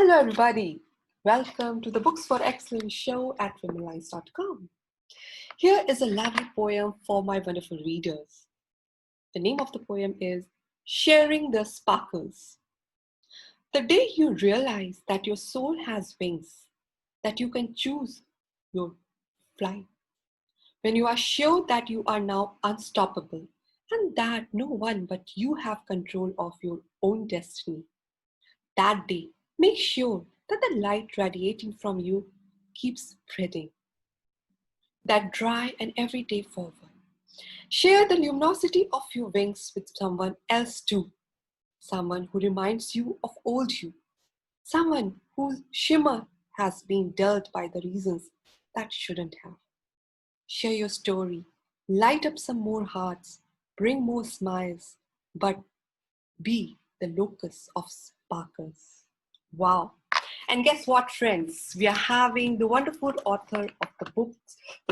Hello, everybody. Welcome to the Books for Excellence show at Womenlines.com. Here is a lovely poem for my wonderful readers. The name of the poem is Sharing the Sparkles. The day you realize that your soul has wings, that you can choose your flight, when you are sure that you are now unstoppable and that no one but you have control of your own destiny. That day, make sure that the light radiating from you keeps spreading that dry and everyday forward. Share the luminosity of your wings with someone else too, someone who reminds you of old you, someone whose shimmer has been dulled by the reasons that shouldn't have. Share your story, light up some more hearts, bring more smiles, but be the locus of sparkles. Wow. And guess what, friends? We are having the wonderful author of the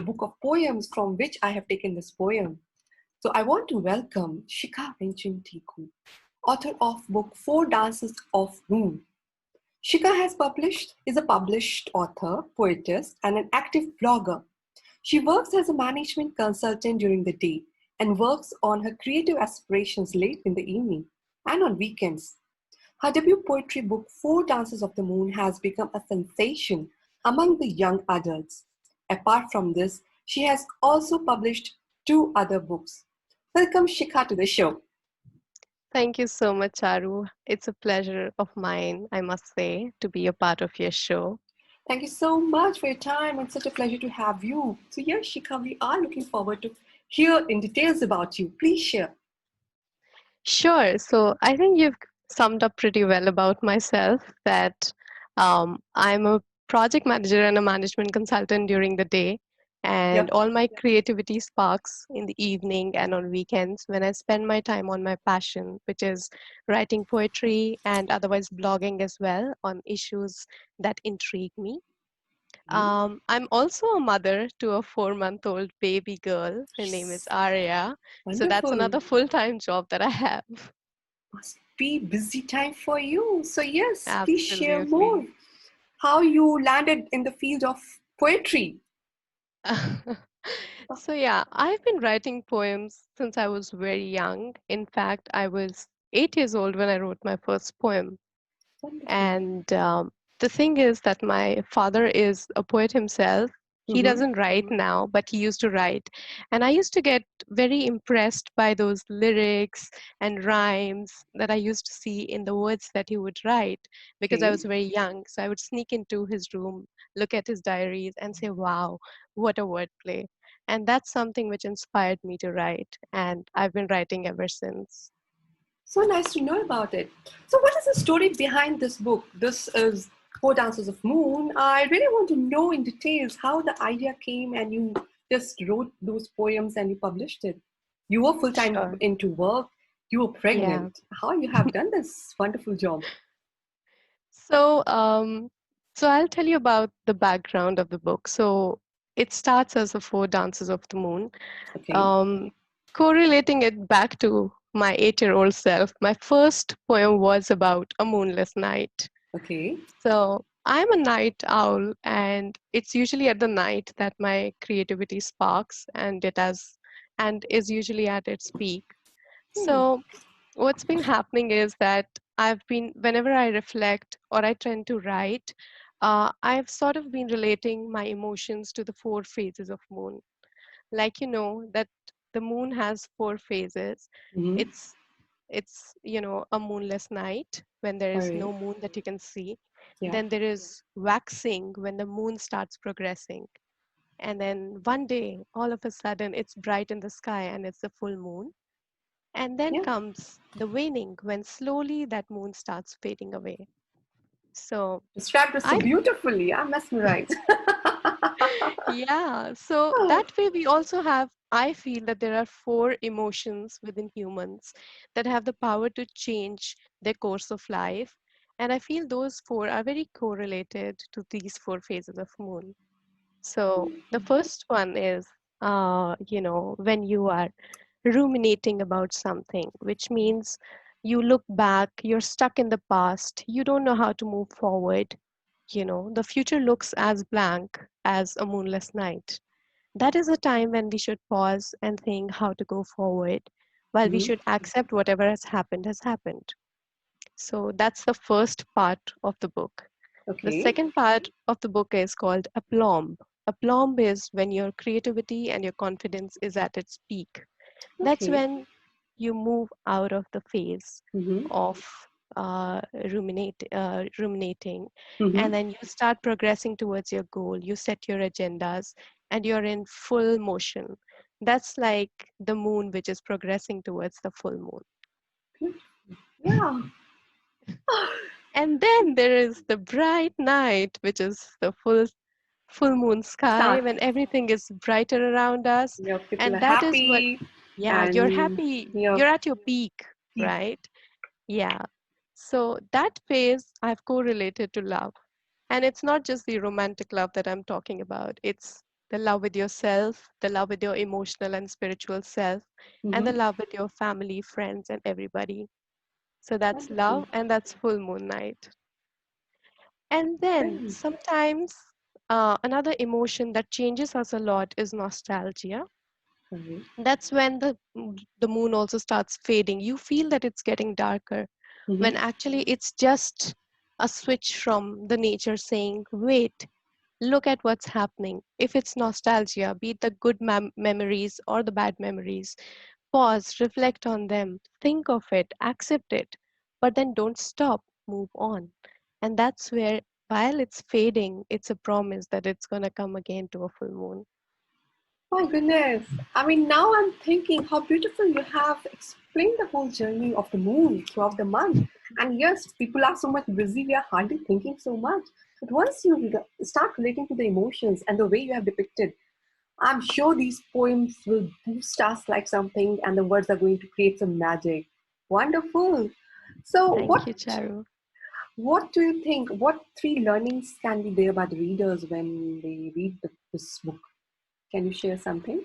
book of poems from which I have taken this poem. So I want to welcome Shikha Rinchin Tiku, author of book Four Dances of Moon. Shikha is a published author, poetess, and an active blogger. She works as a management consultant during the day and works on her creative aspirations late in the evening and on weekends. Her debut poetry book, Four Dances of the Moon, has become a sensation among the young adults. Apart from this, she has also published two other books. Welcome, Shikha, to the show. Thank you so much, Charu. It's a pleasure of mine, I must say, to be a part of your show. Thank you so much for your time. It's such a pleasure to have you. So, yes, Shikha, we are looking forward to hear in details about you. Please share. Sure. So I think you've summed up pretty well about myself that I'm a project manager and a management consultant during the day. And Yep. all my creativity sparks in the evening and on weekends when I spend my time on my passion, which is writing poetry and otherwise blogging as well on issues that intrigue me. I'm also a mother to a 4-month-old baby girl. Her name is Arya. So that's Wonderful. another full-time job that I have. Must be busy time for you. So, yes, please share more. Absolutely. How you landed in the field of poetry. So yeah, I've been writing poems since I was very young. In fact, I was 8 years old when I wrote my first poem. Wonderful. And the thing is that my father is a poet himself. He Mm-hmm. doesn't write now, but he used to write. And I used to get very impressed by those lyrics and rhymes that I used to see in the words that he would write because I Okay. was very young. So I would sneak into his room, look at his diaries, and say, wow, what a wordplay. And that's something which inspired me to write. And I've been writing ever since. So nice to know about it. So, what is the story behind this book? This is Four Dances of Moon. I really want to know in details how the idea came and you just wrote those poems and you published it. You were full time Sure. into work, you were Yeah. pregnant. How you have done this wonderful job? So, so I'll tell you about the background of the book. So it starts as the Four Dances of the Moon. Okay. Um, Correlating it back to my 8-year-old self, my first poem was about a moonless night. Okay. So I'm a night owl, and it's usually at the night that my creativity sparks, and and is usually at its peak. Hmm. So what's been happening is that whenever I reflect or I tend to write, I've sort of been relating my emotions to the four phases of moon. Like, that the moon has four phases. Mm-hmm. It's a moonless night when there All is right. no moon that you can see. Yeah. Then there is waxing when the moon starts progressing. And then one day, all of a sudden, it's bright in the sky and it's the full moon. And then Yeah. comes the waning when slowly that moon starts fading away. So Described it so I, beautifully. I'm mesmerized. yeah, so Oh. that way we also have, I feel that there are four emotions within humans that have the power to change their course of life. And I feel those four are very correlated to these four phases of moon. So the first one is, when you are ruminating about something, which means You look back, you're stuck in the past, you don't know how to move forward. The future looks as blank as a moonless night. That is a time when we should pause and think how to go forward, while we Mm-hmm. should accept whatever has happened has happened. So that's the first part of the book. The Okay. second part of the book is called aplomb. Aplomb is when your creativity and your confidence is at its peak. That's Okay. when you move out of the phase Mm-hmm. of ruminating, Mm-hmm. and then you start progressing towards your goal. You set your agendas, and you're in full motion. That's like the moon, which is progressing towards the full moon. Yeah. And then there is the bright night, which is the full moon sky Start. when everything is brighter around us. Your people And are that is what, happy yeah, you're and happy, your you're at your peak, peak. right? Yeah. So that phase I've correlated to love. And it's not just the romantic love that I'm talking about, it's the love with yourself, the love with your emotional and spiritual self, and the Mm-hmm. love with your family, friends, and everybody. So that's Wonderful. love, and that's full moon night. And then Very sometimes another emotion that changes us a lot is nostalgia. sorry. That's when the moon also starts fading. You feel that it's getting darker when Mm-hmm. actually it's just a switch from the nature saying, wait, look at what's happening. If it's nostalgia, be it the good memories or the bad memories, pause, reflect on them, think of it, accept it, but then don't stop, move on. And that's where, while it's fading, it's a promise that it's going to come again to a full moon. My goodness. I mean, now I'm thinking how beautiful you have explained the whole journey of the moon throughout the month. And yes, people are so much busy, we are hardly thinking so much. But once you start relating to the emotions and the way you have depicted, I'm sure these poems will boost us like something, and the words are going to create some magic. Wonderful. So, Thank you, Charu. what do you think? What three learnings can be there by the readers when they read this book? Can you share something?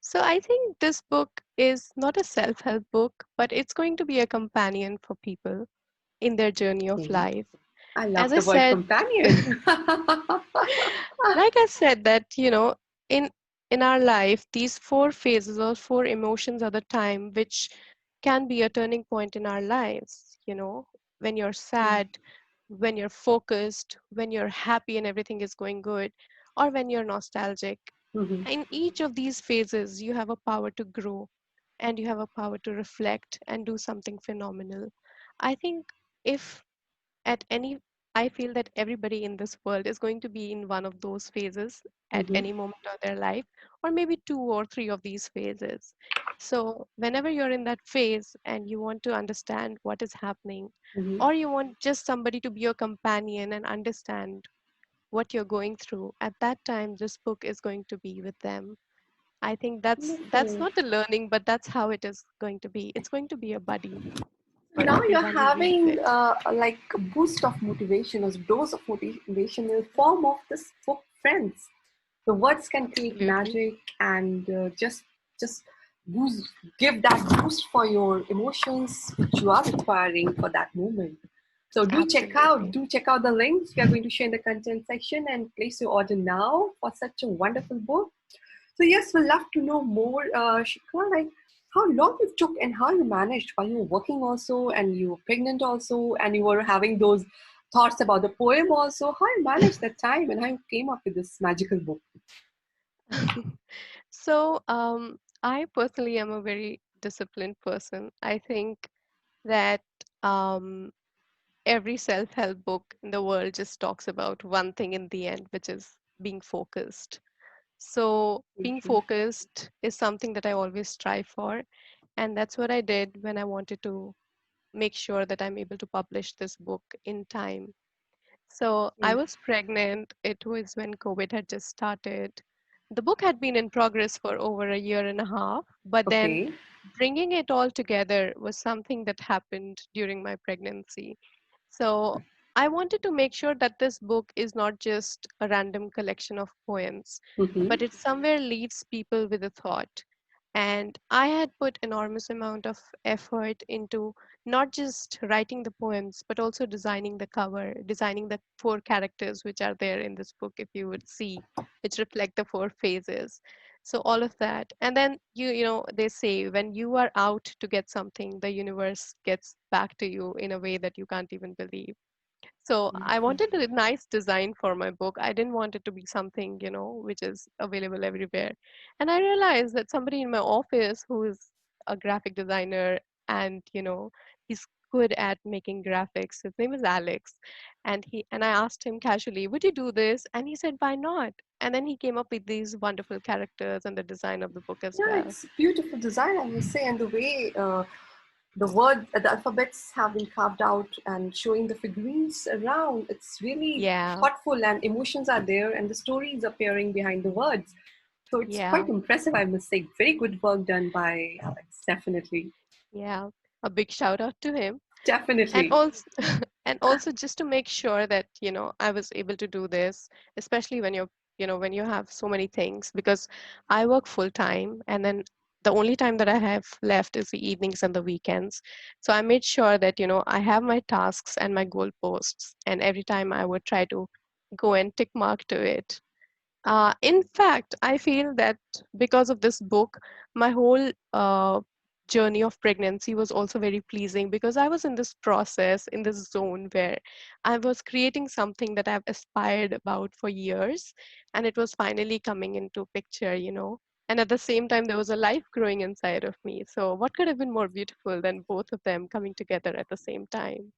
So I think this book is not a self help book, but it's going to be a companion for people in their journey of Okay. life. I As love I the word said, companion. like I said, that, in our life, these four phases or four emotions are the time which can be a turning point in our lives. When you're sad, when you're focused, when you're happy and everything is going good, or when you're nostalgic. Mhm. In each of these phases, you have a power to grow, and you have a power to reflect and do something phenomenal. I think, if at any I feel that everybody in this world is going to be in one of those phases at Mhm. any moment of their life, or maybe two or three of these phases. So whenever you're in that phase and you want to understand what is happening, Mhm. or you want just somebody to be your companion and understand what you're going through, at that time this book is going to be with them. I think that's Wonderful. not a learning, but that's how it is going to be. It's going to be a buddy for Now you're everyone who reads having it. like a boost of motivation, a dose of motivation in the form of this book, friends. The words can create Absolutely. magic and just boost, give that boost for your emotions which you are requiring for that moment. So Absolutely. do check out the links we are going to share in the content section and place your order now for such a wonderful book. So yes, we'd love to know more, Shikha, like how long it took and how you managed while you were working also and you were pregnant also and you were having those thoughts about the poem also. How you managed that time and how you came up with this magical book. So, I personally am a very disciplined person. I think that um, every self help book in the world just talks about one thing in the end, which is being focused. So, being Mhm. focused is something that I always strive for. And that's what I did when I wanted to make sure that I'm able to publish this book in time. So I Yeah. was pregnant. It was when COVID had just started. The book had been in progress for over a year and a half, but then Okay. bringing it all together was something that happened during my pregnancy. So I wanted to make sure that this book is not just a random collection of poems, Mm-hmm. but it somewhere leaves people with a thought. And I had put enormous amount of effort into not just writing the poems but also designing the cover, designing the four characters which are there in this book, if you would see, which reflect the four phases. So all of that. And then they say when you are out to get something, the universe gets back to you in a way that you can't even believe. So I wanted a nice design for my book. I didn't want it to be something, which is available everywhere. And I realized that somebody in my office who is a graphic designer and, he's good at making graphics. His name is Alex. And I asked him casually, would you do this? And he said, why not? And then he came up with these wonderful characters and the design of the book as Yeah, well. it's beautiful design, I must say, and the way the alphabets have been carved out and showing the figurines around. It's really Yeah, thoughtful, and emotions are there, and the story is appearing behind the words. So it's yeah. quite impressive, I must say. Very good work done by Alex, definitely. Yeah, a big shout out to him. And Definitely. also and also just to make sure that, I was able to do this, especially when when you have so many things, because I work full time and then the only time that I have left is the evenings and the weekends. So I made sure that, I have my tasks and my goalposts, and every time I would try to go and tick mark to it. In fact, I feel that because of this book, my whole journey of pregnancy was also very pleasing because I was in this process, in this zone where I was creating something that I've aspired about for years, and it was finally coming into picture. And at the same time, there was a life growing inside of me. So, what could have been more beautiful than both of them coming together at the same time?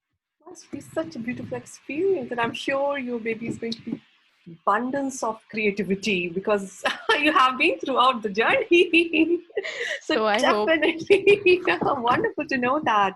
Must be such a beautiful experience, and I'm sure your baby is going to be abundance of creativity because you have been throughout the journey. So So, I hope. definitely wonderful to know that.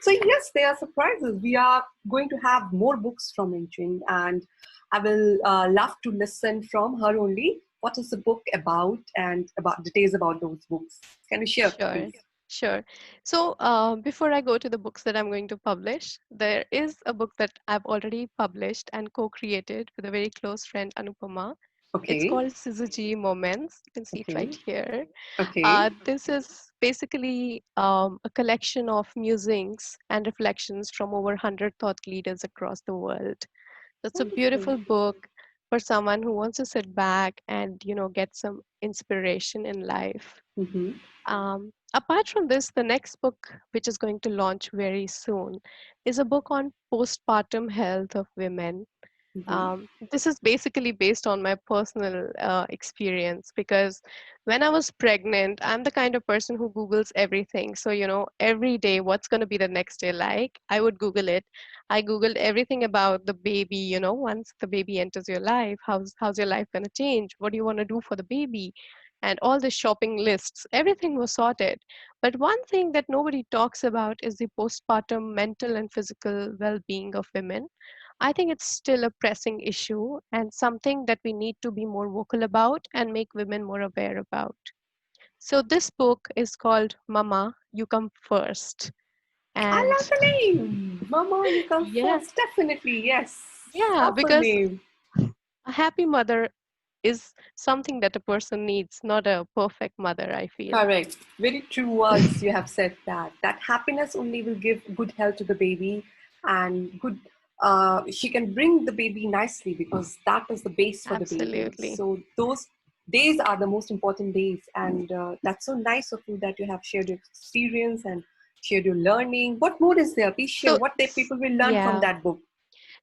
So yes, there are surprises. We are going to have more books from Inchin, and I will love to listen from her only. What is the book about, and about details about those books? Can you share, Sure, please? sure. So, before I go to the books that I'm going to publish, there is a book that I've already published and co-created with a very close friend, Anupama. It's Okay, called Suzuki Moments. You can see it right okay, here. okay. This is basically a collection of musings and reflections from over 100 thought leaders across the world. It's a Wonderful. beautiful book for someone who wants to sit back and, get some inspiration in life. Mm-hmm. Apart from this, the next book, which is going to launch very soon, is a book on postpartum health of women. Mm-hmm. This is basically based on my personal experience because when I was pregnant, I'm the kind of person who Googles everything. So, every day, what's going to be the next day like? I would Google it. I Googled everything about the baby, once the baby enters your life, how's your life going to change? What do you want to do for the baby? And all the shopping lists, everything was sorted. But one thing that nobody talks about is the postpartum mental and physical well being of women. I think it's still a pressing issue and something that we need to be more vocal about and make women more aware about. So, this book is called Mama, You Come First. I And love the name. Mama, you come yeah, first. Definitely, yes. yeah, Powerful because name. a happy mother is something that a person needs, not a perfect mother, I feel. Correct. Very true words you have said that. That happiness only will give good health to the baby and good, she can bring the baby nicely because that is the base for the baby. Absolutely. So those days are the most important days. And that's so nice of you that you have shared your experience and shared your learning. What more is there? Please share So, what the people will learn from yeah. that book.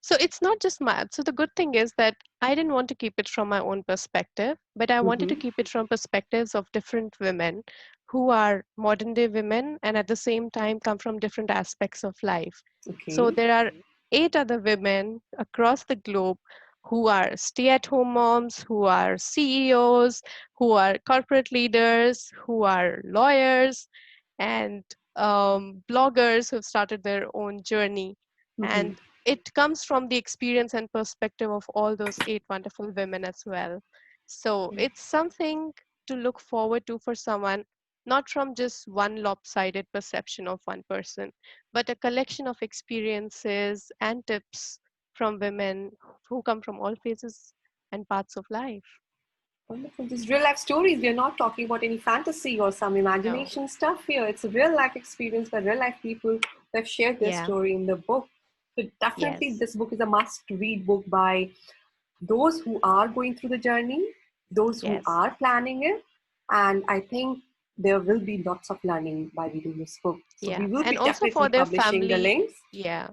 So it's not just math. So the good thing is that I didn't want to keep it from my own perspective, but I wanted to Mm-hmm. keep it from perspectives of different women who are modern day women and at the same time come from different aspects of life. So Okay. there are 8 other women across the globe who are stay at home moms, who are CEOs, who are corporate leaders, who are lawyers, and bloggers who've started their own journey. Mm-hmm. And it comes from the experience and perspective of all those 8 wonderful women as well. So it's something to look forward to for someone, not from just one lopsided perception of one person, but a collection of experiences and tips from women who come from all phases and parts of life. Wonderful. Just real life stories. We are not talking about any fantasy or some No. imagination stuff here. It's a real life experience by real life people who have shared their Yeah. story in the book. So definitely Yes. this book is a must read book by those who are going through the journey, those who Yes. are planning it. And I think there will be lots of learning by reading this book. So we Yeah. will And be also for definitely their publishing the family. links. Yeah.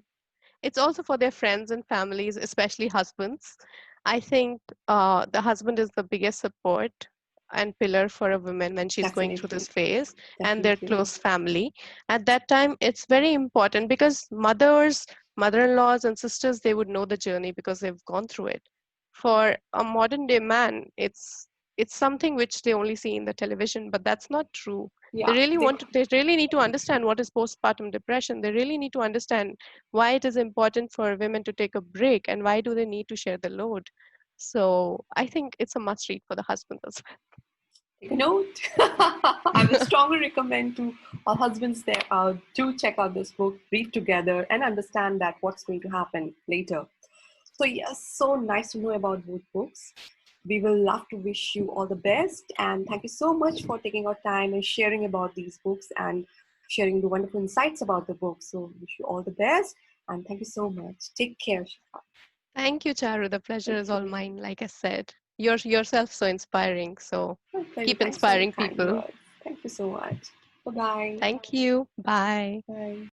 It's also for their friends and families, especially husbands. I think the husband is the biggest support and pillar for a woman when she's going through this Definitely. phase, and their Definitely. close family. At that time, it's very important because mothers, mother-in-laws, and sisters, they would know the journey because they've gone through it. For a modern day man, it's something which they only see in the television, but that's not true. Yeah. They really need to understand what is postpartum depression. They really need to understand why it is important for women to take a break and why do they need to share the load. So I think it's a must read for the husbands as Take a note. I will well. strongly recommend to all husbands there to check out this book, read together, and understand that what's going to happen later. So yes, so nice to know about both books. We will love to wish you all the best, and thank you so much for taking our time and sharing about these books and sharing the wonderful insights about the book. So wish you all the best, and thank you so much. Take care, Shikha. Thank you, Charu. The pleasure Thank is all you. mine. Like I said, you're yourself so inspiring. So Oh, keep thanks for the inspiring kind people. words. Thank you so much. Bye-bye. Thank you. Bye. Bye.